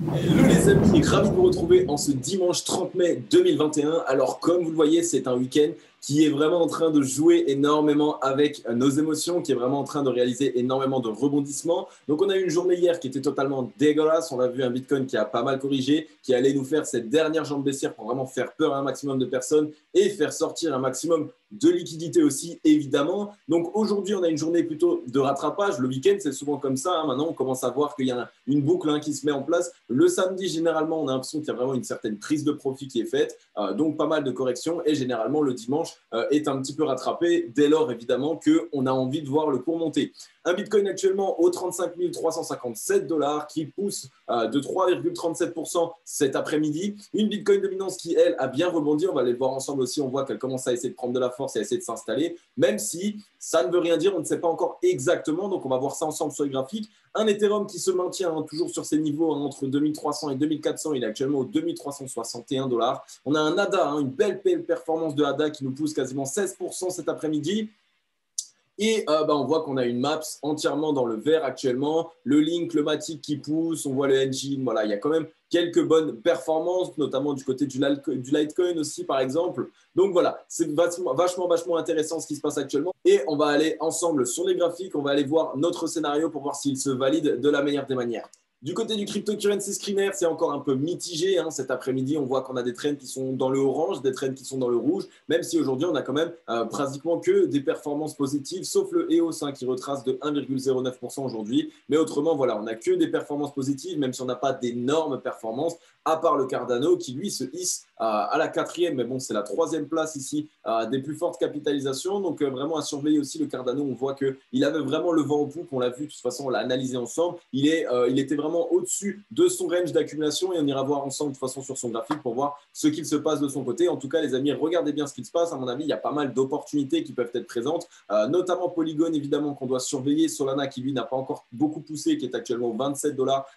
Hello les amis, ravi de vous retrouver en ce dimanche 30 mai 2021. Alors comme vous le voyez, c'est un week-end qui est vraiment en train de jouer énormément avec nos émotions, qui est vraiment en train de réaliser énormément de rebondissements. Donc on a eu une journée hier qui était totalement dégueulasse. On a vu un Bitcoin qui a pas mal corrigé, qui allait nous faire cette dernière jambe baissière pour vraiment faire peur à un maximum de personnes et faire sortir un maximum de liquidité aussi, évidemment. Donc aujourd'hui, on a une journée plutôt de rattrapage. Le week-end, c'est souvent comme ça. Maintenant, on commence à voir qu'il y a une boucle qui se met en place. Le samedi, généralement, on a l'impression qu'il y a vraiment une certaine prise de profit qui est faite. Donc pas mal de corrections. Et généralement, le dimanche est un petit peu rattrapé dès lors, évidemment, qu'on a envie de voir le cours monter. Un Bitcoin actuellement au 35 357 $ qui pousse de 3,37% cet après-midi. Une Bitcoin dominance qui, elle, a bien rebondi. On va aller le voir ensemble aussi. On voit qu'elle commence à essayer de prendre de la force et à essayer de s'installer, même si ça ne veut rien dire. On ne sait pas encore exactement. Donc, on va voir ça ensemble sur les graphiques. Un Ethereum qui se maintient toujours sur ses niveaux entre 2300 et 2400. Il est actuellement au 2361 $. On a un ADA, une belle performance de ADA qui nous pousse quasiment 16% cet après-midi. Et on voit qu'on a une Maps entièrement dans le vert actuellement. Le Link, le Matic qui pousse, on voit le Engine. Voilà, il y a quand même quelques bonnes performances, notamment du côté du Litecoin aussi, par exemple. Donc voilà, c'est vachement intéressant ce qui se passe actuellement. Et on va aller ensemble sur les graphiques, on va aller voir notre scénario pour voir s'il se valide de la meilleure des manières. Du côté du cryptocurrency screener, c'est encore un peu mitigé. Cet après-midi, on voit qu'on a des trends qui sont dans le orange, des trends qui sont dans le rouge, même si aujourd'hui, on a quand même pratiquement que des performances positives, sauf le EOS qui retrace de 1,09% aujourd'hui. Mais autrement, voilà, on n'a que des performances positives, même si on n'a pas d'énormes performances, à part le Cardano qui, lui, se hisse à la 4e. Mais bon, c'est la 3e place ici des plus fortes capitalisations. Donc, vraiment à surveiller aussi le Cardano. On voit qu'il avait vraiment le vent en poupe. On l'a vu, de toute façon, on l'a analysé ensemble. Il était vraiment au-dessus de son range d'accumulation et on ira voir ensemble de toute façon sur son graphique pour voir ce qu'il se passe de son côté. En tout cas, les amis, regardez bien ce qu'il se passe. À mon avis, il y a pas mal d'opportunités qui peuvent être présentes, notamment Polygon, évidemment, qu'on doit surveiller. Solana, qui lui n'a pas encore beaucoup poussé, qui est actuellement 27 $.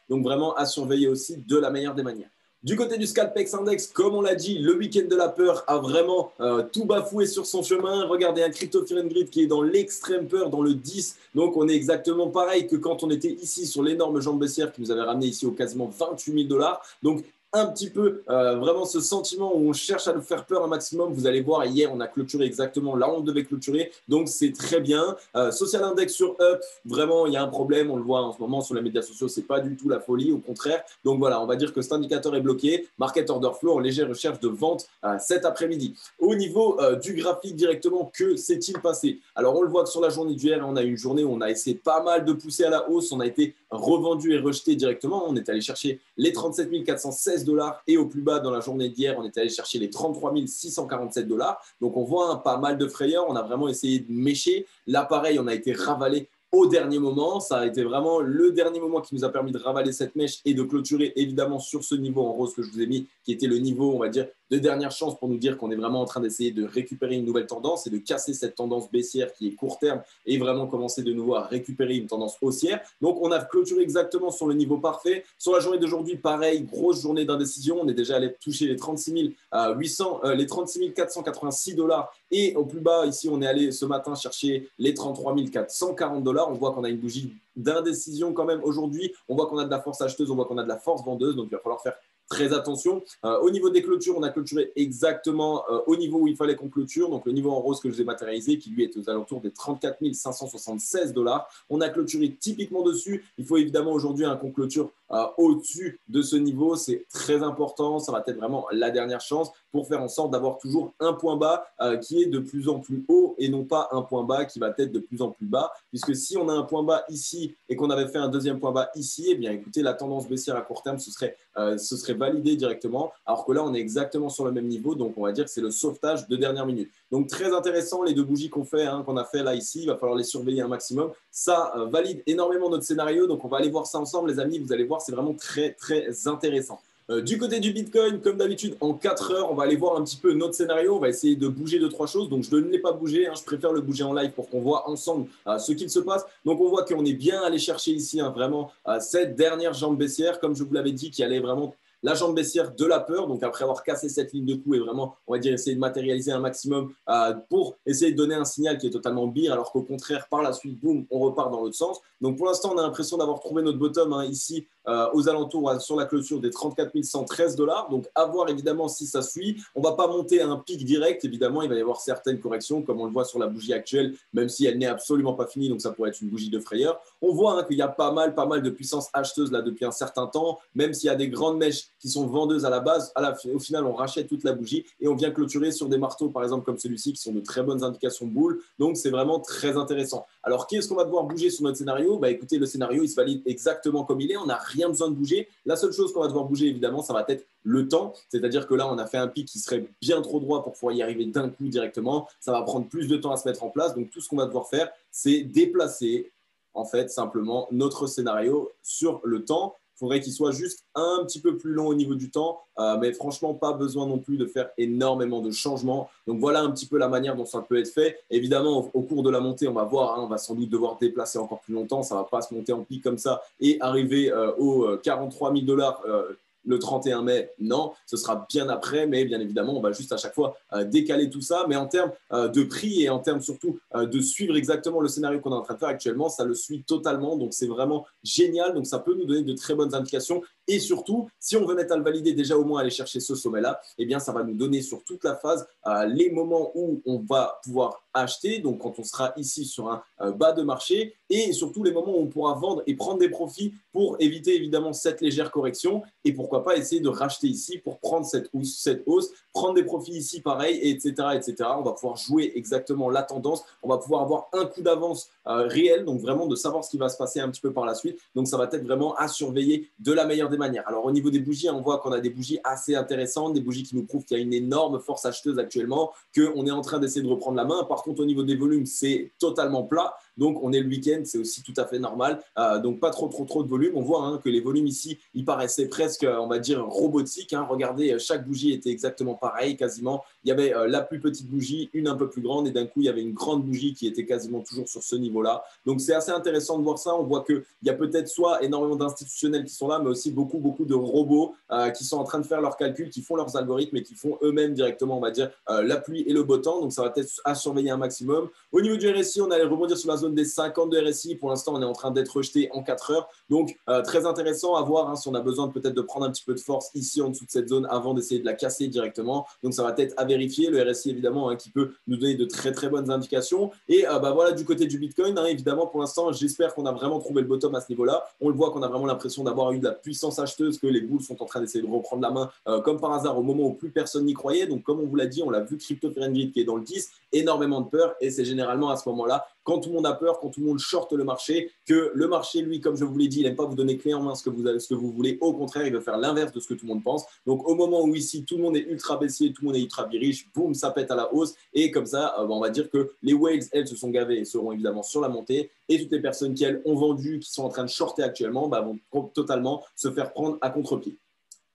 Donc, vraiment à surveiller aussi de la meilleure des manières. Du côté du Scalpex Index, comme on l'a dit, le week-end de la peur a vraiment tout bafoué sur son chemin. Regardez un Crypto Fear and Greed qui est dans l'extrême peur, dans le 10. Donc, on est exactement pareil que quand on était ici sur l'énorme jambe baissière qui nous avait ramené ici au quasiment 28 000 $. Donc, un petit peu vraiment ce sentiment où on cherche à nous faire peur un maximum. Vous allez voir, hier, on a clôturé exactement là où on devait clôturer. Donc, c'est très bien. Social Index sur Up, vraiment, il y a un problème. On le voit en ce moment sur les médias sociaux. Ce n'est pas du tout la folie, au contraire. Donc, voilà, on va dire que cet indicateur est bloqué. Market Order Flow en légère recherche de vente cet après-midi. Au niveau du graphique directement, que s'est-il passé? Alors, on le voit que sur la journée d'hier, on a une journée où on a essayé pas mal de pousser à la hausse. On a été revendu et rejeté directement. On est allé chercher les 37 416 $ et au plus bas dans la journée d'hier, on est allé chercher les 33 647 $. Donc on voit pas mal de frayeurs. On a vraiment essayé de mécher. Là, pareil, on a été ravalé au dernier moment. Ça a été vraiment le dernier moment qui nous a permis de ravaler cette mèche et de clôturer évidemment sur ce niveau en rose que je vous ai mis, qui était le niveau, on va dire, de dernière chance pour nous dire qu'on est vraiment en train d'essayer de récupérer une nouvelle tendance et de casser cette tendance baissière qui est court terme et vraiment commencer de nouveau à récupérer une tendance haussière. Donc, on a clôturé exactement sur le niveau parfait. Sur la journée d'aujourd'hui, pareil, grosse journée d'indécision. On est déjà allé toucher les 36 486 $ et au plus bas, ici, on est allé ce matin chercher les 33 440 $. On voit qu'on a une bougie d'indécision quand même aujourd'hui. On voit qu'on a de la force acheteuse, on voit qu'on a de la force vendeuse. Donc, il va falloir faire très attention. Au niveau des clôtures, on a clôturé exactement au niveau où il fallait qu'on clôture. Donc, le niveau en rose que je vous ai matérialisé, qui lui est aux alentours des 34 576 $. On a clôturé typiquement dessus. Il faut évidemment aujourd'hui qu'on clôture au-dessus de ce niveau. C'est très important. Ça va être vraiment la dernière chance pour faire en sorte d'avoir toujours un point bas qui est de plus en plus haut et non pas un point bas qui va être de plus en plus bas. Puisque si on a un point bas ici et qu'on avait fait un deuxième point bas ici, eh bien, écoutez, la tendance baissière à court terme, ce serait validé directement. Alors que là, on est exactement sur le même niveau. Donc, on va dire que c'est le sauvetage de dernière minute. Donc, très intéressant, les deux bougies qu'on a fait là, ici. Il va falloir les surveiller un maximum. Ça valide énormément notre scénario. Donc, on va aller voir ça ensemble, les amis. Vous allez voir, c'est vraiment très intéressant. Du côté du Bitcoin, comme d'habitude, en 4 heures, on va aller voir un petit peu notre scénario. On va essayer de bouger 2-3 choses. Donc, je ne l'ai pas bougé. Je préfère le bouger en live pour qu'on voit ensemble ce qu'il se passe. Donc, on voit qu'on est bien allé chercher ici vraiment cette dernière jambe baissière, comme je vous l'avais dit, qui allait vraiment la jambe baissière de la peur. Donc, après avoir cassé cette ligne de coup et vraiment, on va dire, essayer de matérialiser un maximum pour essayer de donner un signal qui est totalement bear, alors qu'au contraire, par la suite, boum, on repart dans l'autre sens. Donc, pour l'instant, on a l'impression d'avoir trouvé notre bottom ici aux alentours sur la clôture des 34 113 $. Donc, à voir évidemment si ça suit. On ne va pas monter à un pic direct. Évidemment, il va y avoir certaines corrections, comme on le voit sur la bougie actuelle, même si elle n'est absolument pas finie. Donc, ça pourrait être une bougie de frayeur. On voit qu'il y a pas mal de puissance acheteuse là depuis un certain temps, même s'il y a des grandes mèches qui sont vendeuses à la base. Au final, on rachète toute la bougie et on vient clôturer sur des marteaux, par exemple, comme celui-ci, qui sont de très bonnes indications de boule. Donc, c'est vraiment très intéressant. Alors, qu'est-ce qu'on va devoir bouger sur notre scénario? Écoutez, le scénario, il se valide exactement comme il est. On n'a rien besoin de bouger. La seule chose qu'on va devoir bouger, évidemment, ça va être le temps. C'est-à-dire que là, on a fait un pic qui serait bien trop droit pour pouvoir y arriver d'un coup directement. Ça va prendre plus de temps à se mettre en place. Donc, tout ce qu'on va devoir faire, c'est déplacer, en fait, simplement notre scénario sur le temps. Il faudrait qu'il soit juste un petit peu plus long au niveau du temps, mais franchement, pas besoin non plus de faire énormément de changements. Donc, voilà un petit peu la manière dont ça peut être fait. Évidemment, au cours de la montée, on va voir, on va sans doute devoir déplacer encore plus longtemps. Ça ne va pas se monter en pic comme ça et arriver aux 43 000 $ le 31 mai, non, ce sera bien après, mais bien évidemment, on va juste à chaque fois décaler tout ça. Mais en termes de prix et en termes surtout de suivre exactement le scénario qu'on est en train de faire actuellement, ça le suit totalement. Donc, c'est vraiment génial. Donc, ça peut nous donner de très bonnes indications. Et surtout, si on venait à le valider, déjà au moins aller chercher ce sommet-là, eh bien, ça va nous donner sur toute la phase les moments où on va pouvoir acheter, donc quand on sera ici sur un bas de marché, et surtout les moments où on pourra vendre et prendre des profits pour éviter évidemment cette légère correction, et pourquoi pas essayer de racheter ici pour prendre cette hausse, prendre des profits ici pareil, etc., etc. On va pouvoir jouer exactement la tendance, on va pouvoir avoir un coup d'avance réel, donc vraiment de savoir ce qui va se passer un petit peu par la suite. Donc ça va être vraiment à surveiller de la meilleure des manières. Alors au niveau des bougies, on voit qu'on a des bougies assez intéressantes, des bougies qui nous prouvent qu'il y a une énorme force acheteuse actuellement, qu'on est en train d'essayer de reprendre la main. Par contre, au niveau des volumes, c'est totalement plat. Donc, on est le week-end, c'est aussi tout à fait normal. Donc, pas trop de volume. On voit que les volumes ici, ils paraissaient presque, on va dire, robotiques. Regardez, chaque bougie était exactement pareille, quasiment. Il y avait la plus petite bougie, une un peu plus grande, et d'un coup, il y avait une grande bougie qui était quasiment toujours sur ce niveau-là. Donc, c'est assez intéressant de voir ça. On voit qu'il y a peut-être soit énormément d'institutionnels qui sont là, mais aussi beaucoup de robots qui sont en train de faire leurs calculs, qui font leurs algorithmes et qui font eux-mêmes directement, on va dire, la pluie et le beau temps. Donc, ça va être à surveiller un maximum. Au niveau du RSI, on allait rebondir sur la zone des 50 de RSI. Pour l'instant, on est en train d'être rejeté en 4 heures. Donc, très intéressant à voir si on a besoin peut-être de prendre un petit peu de force ici en dessous de cette zone avant d'essayer de la casser directement. Donc, ça va être à vérifier. Le RSI, évidemment, qui peut nous donner de très bonnes indications. Et voilà, du côté du Bitcoin, évidemment, pour l'instant, j'espère qu'on a vraiment trouvé le bottom à ce niveau-là. On le voit qu'on a vraiment l'impression d'avoir eu de la puissance acheteuse, que les boules sont en train d'essayer de reprendre la main comme par hasard au moment où plus personne n'y croyait. Donc, comme on vous l'a dit, on l'a vu, Crypto Fahrenheit qui est dans le 10, énormément de peur. Et c'est généralement à ce moment-là, quand tout le monde a peur, quand tout le monde shorte le marché, que le marché, lui, comme je vous l'ai dit, il n'aime pas vous donner clé en main ce que vous voulez. Au contraire, il veut faire l'inverse de ce que tout le monde pense. Donc, au moment où ici, tout le monde est ultra baissier, tout le monde est ultra bearish, boum, ça pète à la hausse. Et comme ça, on va dire que les whales, elles, se sont gavées et seront évidemment sur la montée. Et toutes les personnes qui, elles, ont vendu, qui sont en train de shorter actuellement, vont totalement se faire prendre à contre-pied.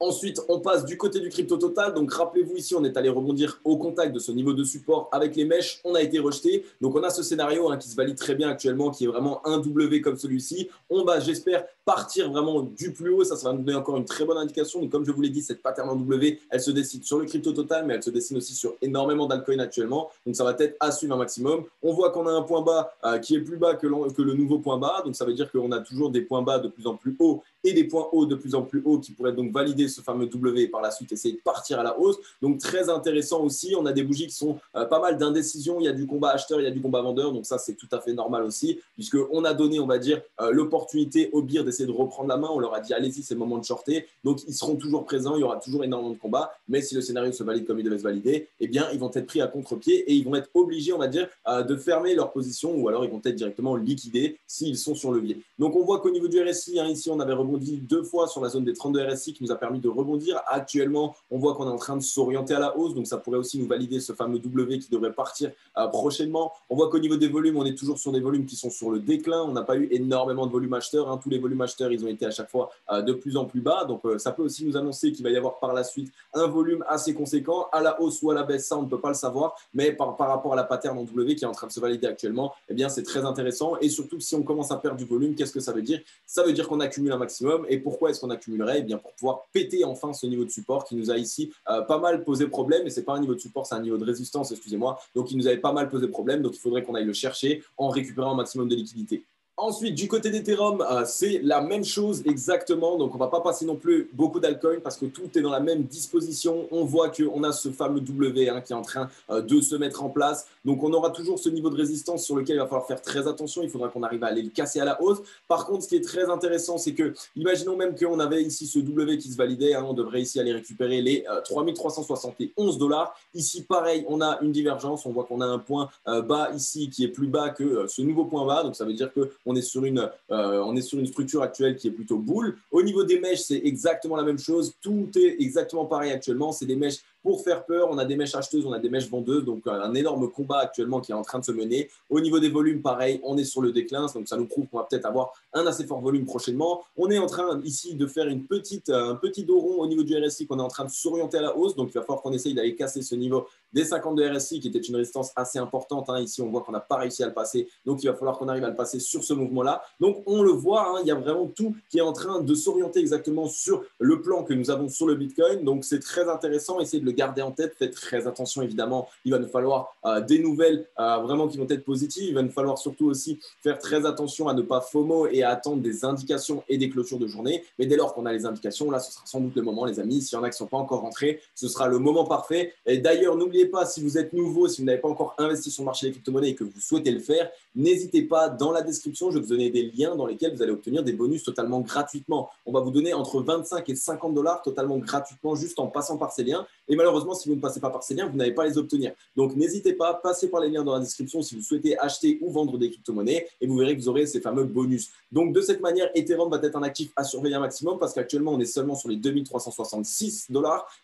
Ensuite, on passe du côté du crypto total. Donc, rappelez-vous ici, on est allé rebondir au contact de ce niveau de support avec les mèches. On a été rejeté. Donc, on a ce scénario qui se valide très bien actuellement, qui est vraiment un W comme celui-ci. On va, j'espère, partir vraiment du plus haut. Ça va nous donner encore une très bonne indication. Donc, comme je vous l'ai dit, cette pattern en W, elle se dessine sur le crypto total, mais elle se dessine aussi sur énormément d'altcoins actuellement. Donc, ça va être à suivre un maximum. On voit qu'on a un point bas qui est plus bas que le nouveau point bas. Donc, ça veut dire qu'on a toujours des points bas de plus en plus hauts et des points hauts de plus en plus hauts qui pourraient donc valider ce fameux W et par la suite essayer de partir à la hausse. Donc très intéressant aussi, on a des bougies qui sont pas mal d'indécision, il y a du combat acheteur, il y a du combat vendeur, donc ça c'est tout à fait normal aussi, puisqu'on a donné, on va dire, l'opportunité aux bears d'essayer de reprendre la main, on leur a dit allez-y, c'est le moment de shorter, donc ils seront toujours présents, il y aura toujours énormément de combats, mais si le scénario se valide comme il devait se valider, eh bien ils vont être pris à contre-pied et ils vont être obligés, on va dire, de fermer leur position ou alors ils vont être directement liquidés s'ils sont sur levier. Donc on voit qu'au niveau du RSI, ici on avait rebondi 2 fois sur la zone des 32 RSI qui nous a permis de rebondir. Actuellement, on voit qu'on est en train de s'orienter à la hausse, donc ça pourrait aussi nous valider ce fameux W qui devrait partir prochainement. On voit qu'au niveau des volumes, on est toujours sur des volumes qui sont sur le déclin. On n'a pas eu énormément de volumes acheteurs. Tous les volumes acheteurs, ils ont été à chaque fois de plus en plus bas. Donc ça peut aussi nous annoncer qu'il va y avoir par la suite un volume assez conséquent à la hausse ou à la baisse. Ça, on ne peut pas le savoir, mais par rapport à la pattern en W qui est en train de se valider actuellement, eh bien c'est très intéressant. Et surtout, si on commence à perdre du volume, qu'est-ce que ça veut dire? Ça veut dire qu'on accumule un maximum. Et pourquoi est-ce qu'on accumulerait? Eh bien, pour pouvoir péter enfin ce niveau de support qui nous a ici pas mal posé problème. Et ce n'est pas un niveau de support, c'est un niveau de résistance, excusez-moi. Donc, il nous avait pas mal posé problème. Donc, il faudrait qu'on aille le chercher en récupérant un maximum de liquidité. Ensuite, du côté d'Ethereum, c'est la même chose exactement. Donc, on ne va pas passer non plus beaucoup d'altcoins parce que tout est dans la même disposition. On voit qu'on a ce fameux W qui est en train de se mettre en place. Donc, on aura toujours ce niveau de résistance sur lequel il va falloir faire très attention. Il faudra qu'on arrive à aller le casser à la hausse. Par contre, ce qui est très intéressant, c'est que, imaginons même qu'on avait ici ce W qui se validait. On devrait ici aller récupérer les 3371 $. Ici, pareil, on a une divergence. On voit qu'on a un point bas ici qui est plus bas que ce nouveau point bas. Donc, ça veut dire qu'on est sur une structure actuelle qui est plutôt bull. Au niveau des mèches, c'est exactement la même chose. Tout est exactement pareil actuellement. C'est des mèches pour faire peur. On a des mèches acheteuses, on a des mèches vendeuses. Donc, un énorme combat actuellement qui est en train de se mener. Au niveau des volumes, pareil, on est sur le déclin. Donc, ça nous prouve qu'on va peut-être avoir un assez fort volume prochainement. On est en train ici de faire un petit dos rond au niveau du RSI qu'on est en train de s'orienter à la hausse. Donc, il va falloir qu'on essaye d'aller casser ce niveau des 50 de RSI qui était une résistance assez importante. Ici, on voit qu'on n'a pas réussi à le passer. Donc, il va falloir qu'on arrive à le passer sur ce mouvement-là. Donc, on le voit, il y a vraiment tout qui est en train de s'orienter exactement sur le plan que nous avons sur le Bitcoin. Donc, c'est très intéressant. Essayez de le garder en tête. Faites très attention, évidemment. Il va nous falloir des nouvelles vraiment qui vont être positives. Il va nous falloir surtout aussi faire très attention à ne pas FOMO et à attendre des indications et des clôtures de journée. Mais dès lors qu'on a les indications, là, ce sera sans doute le moment, les amis. S'il y en a qui ne sont pas encore rentrés, ce sera le moment parfait. Et d'ailleurs, n'oubliez pas, si vous êtes nouveau, si vous n'avez pas encore investi sur le marché des crypto-monnaies et que vous souhaitez le faire, n'hésitez pas, dans la description, je vais vous donner des liens dans lesquels vous allez obtenir des bonus totalement gratuitement. On va vous donner entre 25 et 50 $ totalement gratuitement juste en passant par ces liens. Et malheureusement, si vous ne passez pas par ces liens, vous n'allez pas les obtenir. Donc, n'hésitez pas, passez par les liens dans la description si vous souhaitez acheter ou vendre des crypto-monnaies et vous verrez que vous aurez ces fameux bonus. Donc, de cette manière, Ethereum va être un actif à surveiller un maximum parce qu'actuellement, on est seulement sur les 2366 $.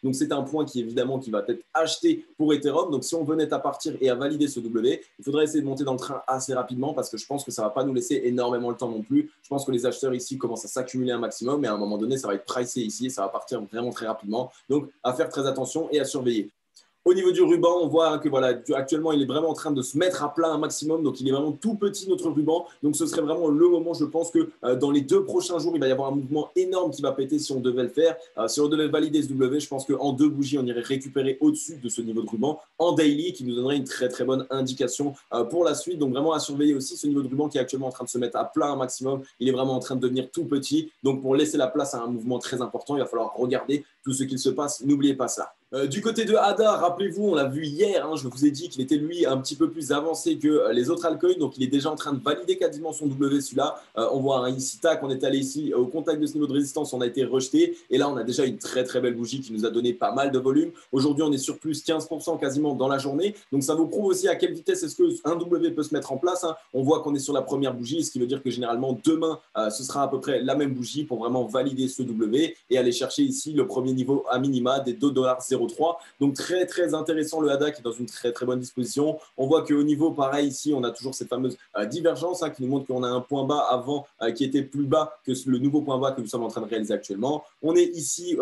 Donc, c'est un point qui, évidemment, qui va être acheté pour Ethereum. Donc, si on venait à partir et à valider ce W, il faudrait essayer de monter dans le train assez rapidement parce que je pense que ça ne va pas nous laisser énormément le temps non plus. Je pense que les acheteurs ici commencent à s'accumuler un maximum et à un moment donné, ça va être pricé ici et ça va partir vraiment très rapidement. Donc, à faire très attention et à surveiller. Au niveau du ruban, on voit que voilà, actuellement, il est vraiment en train de se mettre à plat un maximum. Donc, il est vraiment tout petit, notre ruban. Donc, ce serait vraiment le moment, je pense, que dans les 2 prochains jours, il va y avoir un mouvement énorme qui va péter si on devait le faire. Si on devait valider ce W, je pense qu'en 2 bougies, on irait récupérer au-dessus de ce niveau de ruban en daily qui nous donnerait une très, très bonne indication pour la suite. Donc, vraiment à surveiller aussi ce niveau de ruban qui est actuellement en train de se mettre à plat un maximum. Il est vraiment en train de devenir tout petit. Donc, pour laisser la place à un mouvement très important, il va falloir regarder tout ce qu'il se passe. N'oubliez pas ça. Du côté de ADA, rappelez-vous, on l'a vu hier, je vous ai dit qu'il était lui un petit peu plus avancé que les autres altcoins, donc il est déjà en train de valider quasiment son W celui-là. On voit ici, tac, on est allé ici au contact de ce niveau de résistance, on a été rejeté et là on a déjà une très très belle bougie qui nous a donné pas mal de volume. Aujourd'hui on est sur plus 15% quasiment dans la journée, donc ça vous prouve aussi à quelle vitesse est-ce qu'un W peut se mettre en place. On voit qu'on est sur la première bougie, ce qui veut dire que généralement demain ce sera à peu près la même bougie pour vraiment valider ce W et aller chercher ici le premier niveau à minima des 2,03 $. Donc très très intéressant le ADA qui est dans une très très bonne disposition. On voit qu'au niveau pareil ici on a toujours cette fameuse divergence qui nous montre qu'on a un point bas avant qui était plus bas que le nouveau point bas que nous sommes en train de réaliser actuellement. On est ici,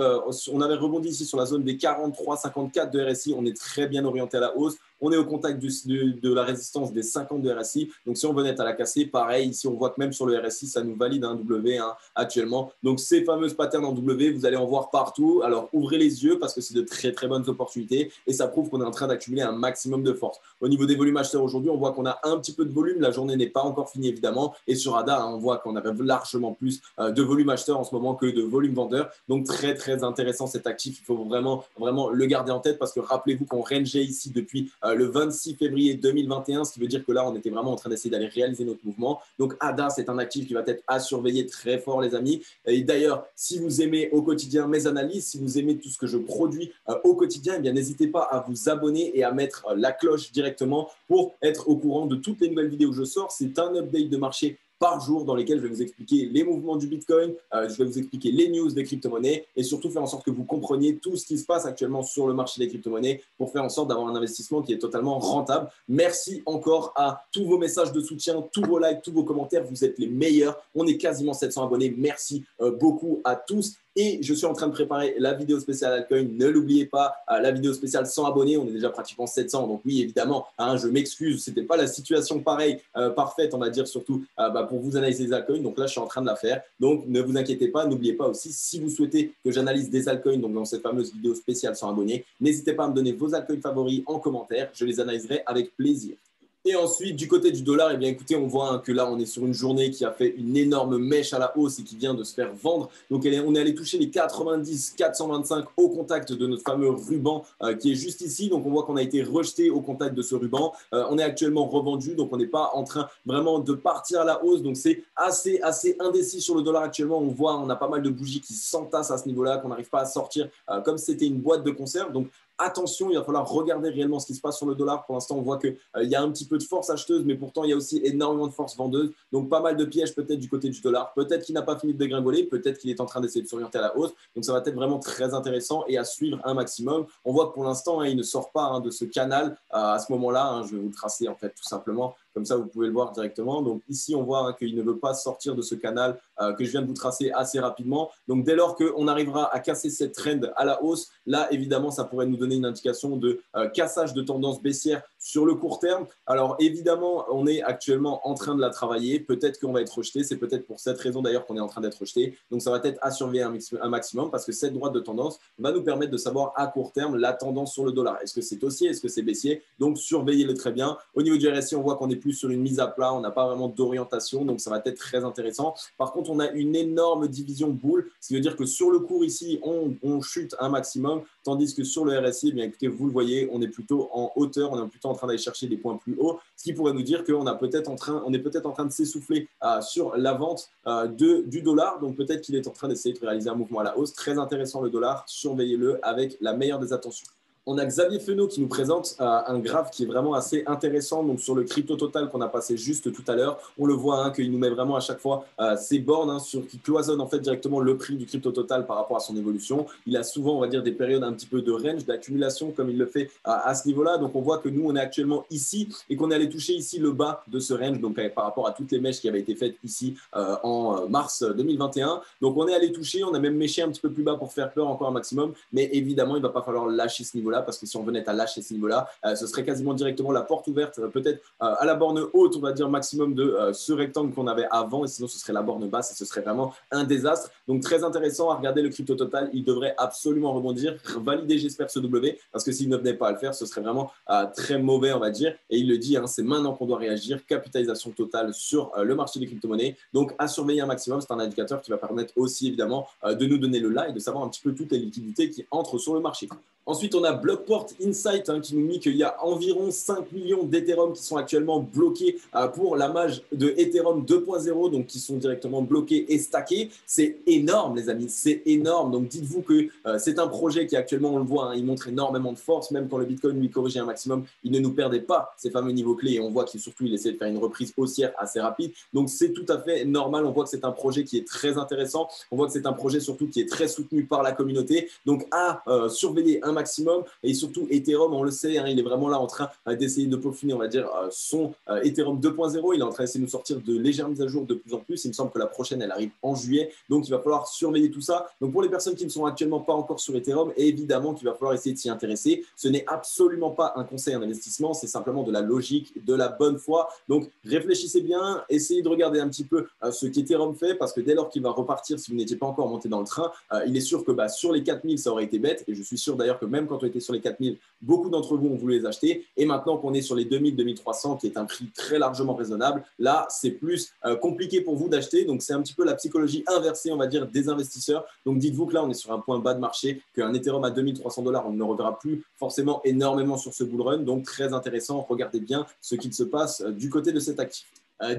on avait rebondi ici sur la zone des 43,54 de RSI, on est très bien orienté à la hausse. On est au contact de la résistance des 50 de RSI. Donc, si on venait à la casser, pareil, ici, on voit que même sur le RSI, ça nous valide un W actuellement. Donc, ces fameuses patterns en W, vous allez en voir partout. Alors, ouvrez les yeux parce que c'est de très, très bonnes opportunités et ça prouve qu'on est en train d'accumuler un maximum de force. Au niveau des volumes acheteurs aujourd'hui, on voit qu'on a un petit peu de volume. La journée n'est pas encore finie, évidemment. Et sur ADA, on voit qu'on avait largement plus de volume acheteur en ce moment que de volume vendeur. Donc, très, très intéressant cet actif. Il faut vraiment, vraiment le garder en tête parce que rappelez-vous qu'on rangeait ici depuis le 26 février 2021, ce qui veut dire que là, on était vraiment en train d'essayer d'aller réaliser notre mouvement. Donc, ADA, c'est un actif qui va être à surveiller très fort, les amis. Et d'ailleurs, si vous aimez au quotidien mes analyses, si vous aimez tout ce que je produis au quotidien, eh bien, n'hésitez pas à vous abonner et à mettre la cloche directement pour être au courant de toutes les nouvelles vidéos que je sors. C'est un update de marché par jour dans lesquels je vais vous expliquer les mouvements du Bitcoin, je vais vous expliquer les news des crypto-monnaies et surtout faire en sorte que vous compreniez tout ce qui se passe actuellement sur le marché des crypto-monnaies pour faire en sorte d'avoir un investissement qui est totalement rentable. Merci encore à tous vos messages de soutien, tous vos likes, tous vos commentaires. Vous êtes les meilleurs. On est quasiment 700 abonnés. Merci beaucoup à tous. Et je suis en train de préparer la vidéo spéciale altcoin. Ne l'oubliez pas, la vidéo spéciale 100 abonnés. On est déjà pratiquement 700. Donc oui, évidemment, je m'excuse. Ce n'était pas la situation pareille, parfaite, on va dire, surtout pour vous analyser les altcoins. Donc là, je suis en train de la faire. Donc ne vous inquiétez pas. N'oubliez pas aussi, si vous souhaitez que j'analyse des altcoins, donc dans cette fameuse vidéo spéciale 100 abonnés, n'hésitez pas à me donner vos altcoins favoris en commentaire. Je les analyserai avec plaisir. Et ensuite, du côté du dollar, eh bien, écoutez, on voit que là, on est sur une journée qui a fait une énorme mèche à la hausse et qui vient de se faire vendre. Donc, on est allé toucher les 90, 425 au contact de notre fameux ruban qui est juste ici. Donc, on voit qu'on a été rejeté au contact de ce ruban. On est actuellement revendu, donc on n'est pas en train vraiment de partir à la hausse. Donc, c'est assez indécis sur le dollar actuellement. On voit, on a pas mal de bougies qui s'entassent à ce niveau-là, qu'on n'arrive pas à sortir comme si c'était une boîte de conserve. Donc, attention, il va falloir regarder réellement ce qui se passe sur le dollar. Pour l'instant, on voit qu'il y a un petit peu de force acheteuse, mais pourtant, il y a aussi énormément de force vendeuse. Donc, pas mal de pièges peut-être du côté du dollar. Peut-être qu'il n'a pas fini de dégringoler. Peut-être qu'il est en train d'essayer de s'orienter à la hausse. Donc, ça va être vraiment très intéressant et à suivre un maximum. On voit que pour l'instant, il ne sort pas de ce canal à ce moment-là. Je vais vous le tracer en fait tout simplement. Comme ça, vous pouvez le voir directement. Donc ici, on voit qu'il ne veut pas sortir de ce canal que je viens de vous tracer assez rapidement. Donc dès lors qu'on arrivera à casser cette trend à la hausse, là, évidemment, ça pourrait nous donner une indication de cassage de tendance baissière sur le court terme. Alors évidemment, on est actuellement en train de la travailler. Peut-être qu'on va être rejeté. C'est peut-être pour cette raison d'ailleurs qu'on est en train d'être rejeté. Donc ça va être à surveiller un maximum parce que cette droite de tendance va nous permettre de savoir à court terme la tendance sur le dollar. Est-ce que c'est haussier? Est-ce que c'est baissier? Donc surveillez-le très bien. Au niveau du RSI, on voit qu'on est plus sur une mise à plat, on n'a pas vraiment d'orientation, donc ça va être très intéressant. Par contre, on a une énorme division boule, ce qui veut dire que sur le cours ici, on chute un maximum, tandis que sur le RSI, eh bien, écoutez, vous le voyez, on est plutôt en hauteur, on est plutôt en train d'aller chercher des points plus hauts, ce qui pourrait nous dire qu'on est peut-être en train de s'essouffler sur la vente du dollar, donc peut-être qu'il est en train d'essayer de réaliser un mouvement à la hausse. Très intéressant le dollar, surveillez-le avec la meilleure des attentions. On a Xavier Fenot qui nous présente un graphe qui est vraiment assez intéressant. Donc, sur le crypto total qu'on a passé juste tout à l'heure, on le voit qu'il nous met vraiment à chaque fois ces bornes qui cloisonnent en fait directement le prix du crypto total par rapport à son évolution. Il a souvent, on va dire, des périodes un petit peu de range, d'accumulation comme il le fait à ce niveau-là. Donc, on voit que nous, on est actuellement ici et qu'on est allé toucher ici le bas de ce range, donc par rapport à toutes les mèches qui avaient été faites ici en mars 2021. Donc, on est allé toucher, on a même méché un petit peu plus bas pour faire peur encore un maximum. Mais évidemment, il ne va pas falloir lâcher ce niveau-là parce que si on venait à lâcher ce niveau-là, ce serait quasiment directement la porte ouverte, peut-être à la borne haute, on va dire maximum de ce rectangle qu'on avait avant, et sinon ce serait la borne basse et ce serait vraiment un désastre. Donc très intéressant à regarder le crypto total, il devrait absolument rebondir, valider j'espère ce W, parce que s'il ne venait pas à le faire, ce serait vraiment très mauvais on va dire, et il le dit, c'est maintenant qu'on doit réagir, capitalisation totale sur le marché des crypto-monnaies, donc à surveiller un maximum, c'est un indicateur qui va permettre aussi évidemment de nous donner le là et de savoir un petit peu toutes les liquidités qui entrent sur le marché. Ensuite, on a Blockport Insight qui nous dit qu'il y a environ 5 millions d'Ethereum qui sont actuellement bloqués pour la mage de Ethereum 2.0, donc qui sont directement bloqués et stackés. C'est énorme, les amis, c'est énorme. Donc, dites-vous que c'est un projet qui actuellement, on le voit, il montre énormément de force. Même quand le Bitcoin lui corrigeait un maximum, il ne nous perdait pas ces fameux niveaux clés. Et on voit qu'il surtout, il essaie de faire une reprise haussière assez rapide. Donc, c'est tout à fait normal. On voit que c'est un projet qui est très intéressant. On voit que c'est un projet surtout qui est très soutenu par la communauté. Donc, à surveiller un maximum et surtout Ethereum, on le sait, il est vraiment là en train d'essayer de peaufiner, on va dire, son Ethereum 2.0. Il est en train d'essayer de nous sortir de légères mises à jour de plus en plus. Il me semble que la prochaine, elle arrive en juillet. Donc, il va falloir surveiller tout ça. Donc, pour les personnes qui ne sont actuellement pas encore sur Ethereum, évidemment qu'il va falloir essayer de s'y intéresser. Ce n'est absolument pas un conseil en investissement, c'est simplement de la logique, de la bonne foi. Donc, réfléchissez bien, essayez de regarder un petit peu ce qu'Ethereum fait parce que dès lors qu'il va repartir, si vous n'étiez pas encore monté dans le train, il est sûr que sur les 4000, ça aurait été bête. Et je suis sûr d'ailleurs que même quand on était sur les 4000, beaucoup d'entre vous ont voulu les acheter. Et maintenant qu'on est sur les 2000, 2300, qui est un prix très largement raisonnable, là, c'est plus compliqué pour vous d'acheter. Donc, c'est un petit peu la psychologie inversée, on va dire, des investisseurs. Donc, dites-vous que là, on est sur un point bas de marché, qu'un Ethereum à 2300 $, on ne le reverra plus forcément énormément sur ce bull run. Donc, très intéressant. Regardez bien ce qu'il se passe du côté de cet actif.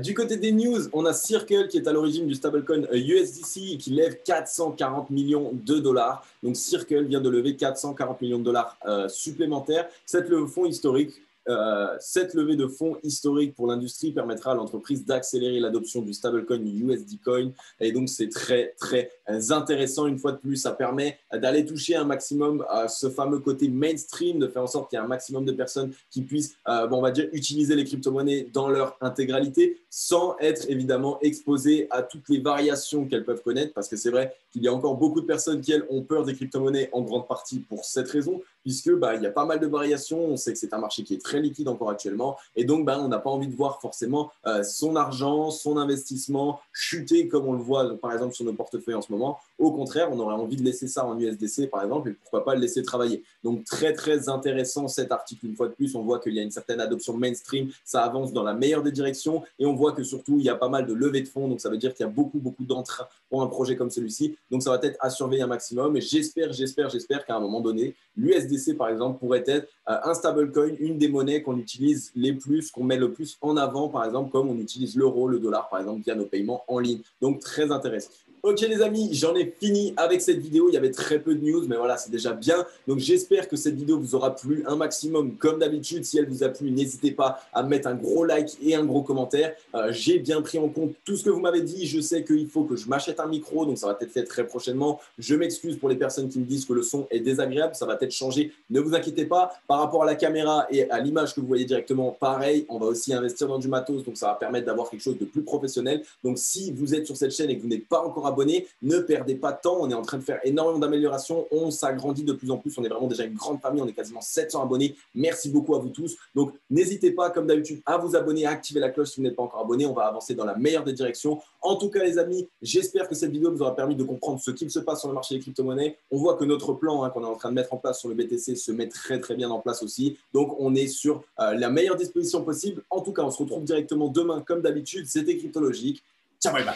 Du côté des news, on a Circle qui est à l'origine du stablecoin USDC qui lève 440 millions de dollars. Donc Circle vient de lever 440 millions de dollars supplémentaires. Cette levée de fonds historique pour l'industrie permettra à l'entreprise d'accélérer l'adoption du stablecoin USD Coin. Et donc, c'est très, très intéressant. Une fois de plus, ça permet d'aller toucher un maximum ce fameux côté mainstream, de faire en sorte qu'il y ait un maximum de personnes qui puissent, on va dire, utiliser les crypto-monnaies dans leur intégralité sans être évidemment exposées à toutes les variations qu'elles peuvent connaître. Parce que c'est vrai qu'il y a encore beaucoup de personnes qui, elles, ont peur des crypto-monnaies en grande partie pour cette raison, puisque il y a pas mal de variations. On sait que c'est un marché qui est très liquide encore actuellement. Et donc, on n'a pas envie de voir forcément son argent, son investissement chuter comme on le voit, par exemple, sur nos portefeuilles en ce moment. Au contraire, on aurait envie de laisser ça en USDC, par exemple, et pourquoi pas le laisser travailler. Donc, très, très intéressant cet article. Une fois de plus, on voit qu'il y a une certaine adoption mainstream. Ça avance dans la meilleure des directions. Et on voit que surtout, il y a pas mal de levées de fonds. Donc, ça veut dire qu'il y a beaucoup, beaucoup d'entrain pour un projet comme celui-ci. Donc, ça va être à surveiller un maximum. Et j'espère qu'à un moment donné, l'USDC, par exemple, pourrait être un stablecoin, une des monnaies qu'on utilise les plus, qu'on met le plus en avant, par exemple, comme on utilise l'euro, le dollar, par exemple, via nos paiements en ligne. Donc, très intéressant. Ok les amis, j'en ai fini avec cette vidéo. Il y avait très peu de news, mais voilà, c'est déjà bien. Donc j'espère que cette vidéo vous aura plu un maximum. Comme d'habitude, si elle vous a plu, n'hésitez pas à mettre un gros like et un gros commentaire. J'ai bien pris en compte tout ce que vous m'avez dit. Je sais qu'il faut que je m'achète un micro, donc ça va être fait très prochainement. Je m'excuse pour les personnes qui me disent que le son est désagréable. Ça va être changé. Ne vous inquiétez pas. Par rapport à la caméra et à l'image que vous voyez directement, pareil, on va aussi investir dans du matos, donc ça va permettre d'avoir quelque chose de plus professionnel. Donc si vous êtes sur cette chaîne et que vous n'êtes pas encore abonné, ne perdez pas de temps. On est en train de faire énormément d'améliorations. On s'agrandit de plus en plus. On est vraiment déjà une grande famille. On est quasiment 700 abonnés. Merci beaucoup à vous tous. Donc, n'hésitez pas, comme d'habitude, à vous abonner, à activer la cloche si vous n'êtes pas encore abonné. On va avancer dans la meilleure des directions. En tout cas, les amis, j'espère que cette vidéo vous aura permis de comprendre ce qu'il se passe sur le marché des crypto-monnaies. On voit que notre plan qu'on est en train de mettre en place sur le BTC se met très bien en place aussi. Donc, on est sur la meilleure disposition possible. En tout cas, on se retrouve directement demain, comme d'habitude. C'était Cryptologique. Ciao, bye bye.